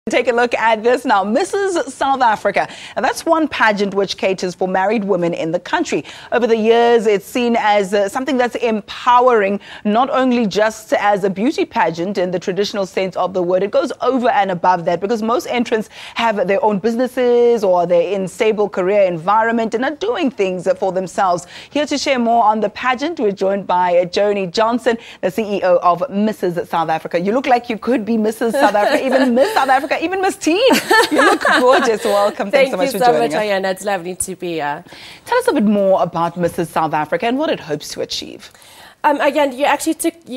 Take a look at this now. Mrs. South Africa. And that's one pageant which caters for married women in the country. Over the years, it's seen as something that's empowering, not only just as a beauty pageant in the traditional sense of the word. It goes over and above that because most entrants have their own businesses or they're in stable career environment and are doing things for themselves. Here to share more on the pageant, we're joined by Joani, the CEO of Mrs. South Africa. You look like you could be Mrs. South Africa, even Miss South Africa. Even Miss Teen. You look gorgeous. Welcome. Thanks so much for joining us. Thank you so much, Joani. It's lovely to be here. Tell us a bit more about Mrs. South Africa and what it hopes to achieve. Again, you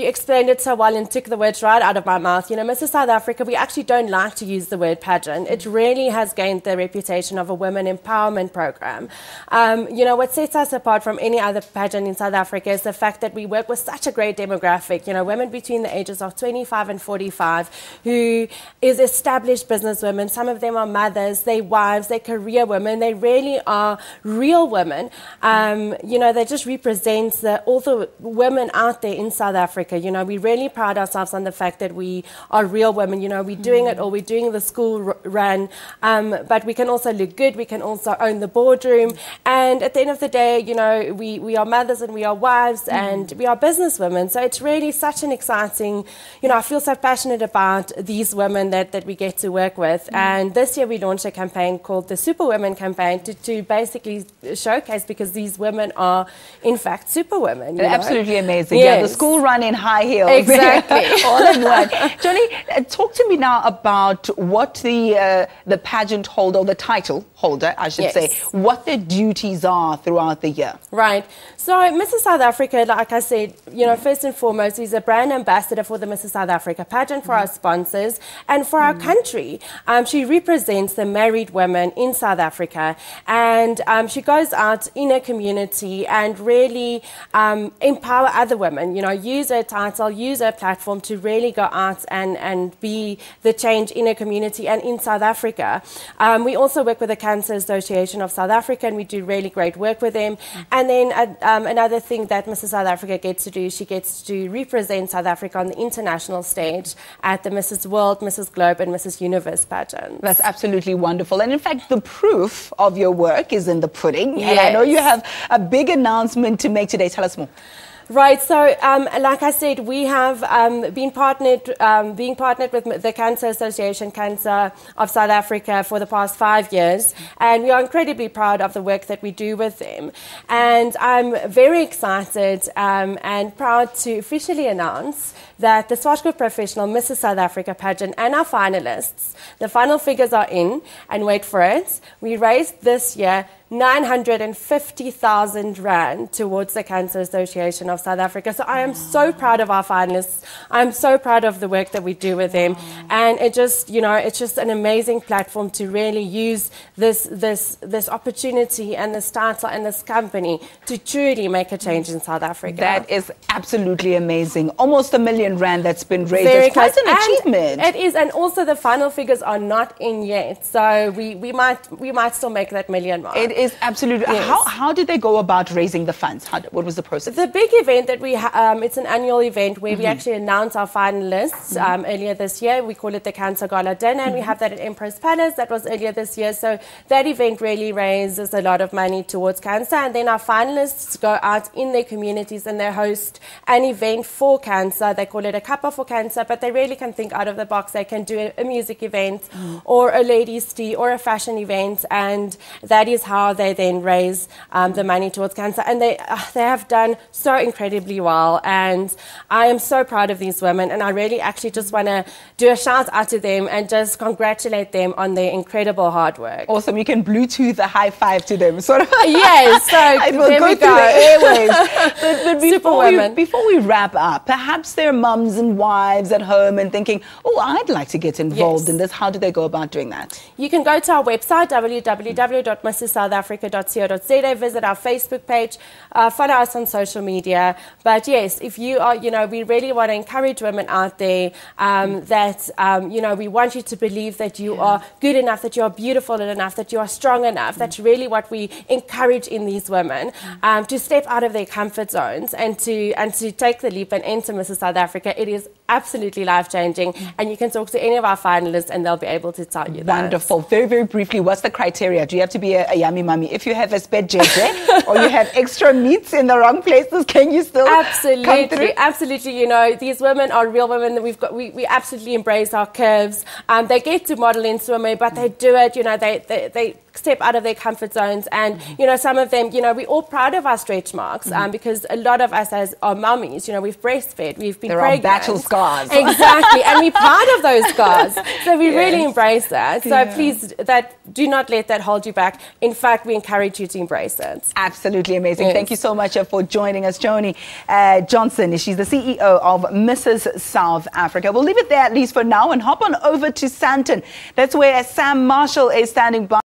explained it so well and took the words right out of my mouth. You know, Mrs. South Africa, we actually don't like to use the word pageant. It really has gained the reputation of a women empowerment program. You know, what sets us apart from any other pageant in South Africa is the fact that we work with such a great demographic. You know, women between the ages of 25 and 45 who is established business women. Some of them are mothers, they're wives, they're career women. They really are real women. You know, they just represent all the women out there in South Africa. You know, we really pride ourselves on the fact that we are real women. You know, we're doing it all. We're doing the school run, but we can also look good. We can also own the boardroom. And at the end of the day, you know, we are mothers and we are wives and we are business women. So it's really such an exciting, you know, I feel so passionate about these women that we get to work with. And this year we launched a campaign called the Superwomen campaign to basically showcase, because these women are in fact superwomen. Absolutely amazing. Yes. Yeah, the school run in high heels. Exactly. All in one. Joani, talk to me now about what the pageant holder, or the title holder, I should say, what their duties are throughout the year. Right. So Mrs. South Africa, like I said, you know, first and foremost, is a brand ambassador for the Mrs. South Africa pageant, for our sponsors and for our country. She represents the married women in South Africa, and she goes out in a community and really empower other women, you know, use her title, use her platform to really go out and be the change in a community and in South Africa. We also work with the Cancer Association of South Africa, and we do really great work with them. And then another thing that Mrs. South Africa gets to do, she gets to represent South Africa on the international stage at the Mrs. World, Mrs. Globe and Mrs. Universe pageant. That's absolutely wonderful. And in fact, the proof of your work is in the pudding. Yes. And I know you have a big announcement to make today. Tell us more. Right, so like I said, we have being partnered with the Cancer Association, Cancer of South Africa for the past 5 years, and we are incredibly proud of the work that we do with them. And I'm very excited and proud to officially announce that the Swashco Professional Mrs. South Africa pageant and our finalists, the final figures are in, and wait for it, we raised this year 950,000 Rand towards the Cancer Association of South Africa. So I am so proud of our finalists. I'm so proud of the work that we do with them. And it just, you know, it's just an amazing platform to really use this opportunity and this title and this company to truly make a change in South Africa. That is absolutely amazing. Almost R1 million that's been raised. Very it's quite an achievement. It is, and also the final figures are not in yet. So we might still make that million mark. It is absolutely. Yes. How did they go about raising the funds? What was the process? The big event that we it's an annual event where we actually announce our finalists earlier this year. We call it the Cancer Gala Dinner, and we have that at Empress Palace. That was earlier this year. So that event really raises a lot of money towards cancer, and then our finalists go out in their communities and they host an event for cancer. They call it a Kappa for Cancer, but they really can think out of the box. They can do a music event or a ladies' tea or a fashion event, and that is how they then raise the money towards cancer. And they have done so incredibly well, and I am so proud of these women, and I really actually just want to do a shout out to them and just congratulate them on their incredible hard work. Awesome. You can Bluetooth a high five to them, sort of. Yes, so it will go through the airwaves. But before we wrap up, perhaps there are mums and wives at home and thinking, oh, I'd like to get involved in this. How do they go about doing that? You can go to our website, www.mrsSouthAfrica.co.za, visit our Facebook page, follow us on social media. But yes, if you are, you know, we really want to encourage women out there that, you know, we want you to believe that you are good enough, that you are beautiful enough, that you are strong enough. That's really what we encourage in these women, to step out of their comfort zones and to take the leap and enter Mrs. South Africa. It is absolutely life-changing, and you can talk to any of our finalists and they'll be able to tell you that. Wonderful. Very, very briefly, what's the criteria? Do you have to be a yummy mummy? If you have a sped JJ or you have extra meats in the wrong places, can you still come through? Absolutely. You know, these women are real women that we've got. We absolutely embrace our curves. They get to model in swimwear, but they do it. You know, they step out of their comfort zones, and you know, some of them, you know, we're all proud of our stretch marks because a lot of us as our mummies, you know, we've breastfed, we've been pregnant. There are battle scars. Exactly, and we're proud of those scars. So we really embrace that. So please, do not let that hold you back. In fact, we encourage you to embrace it. Absolutely amazing. Thank you so much for joining us, Joani Johnson. She's the CEO of Mrs. South Africa. We'll leave it there at least for now and hop on over to Sandton. That's where Sam Marshall is standing by.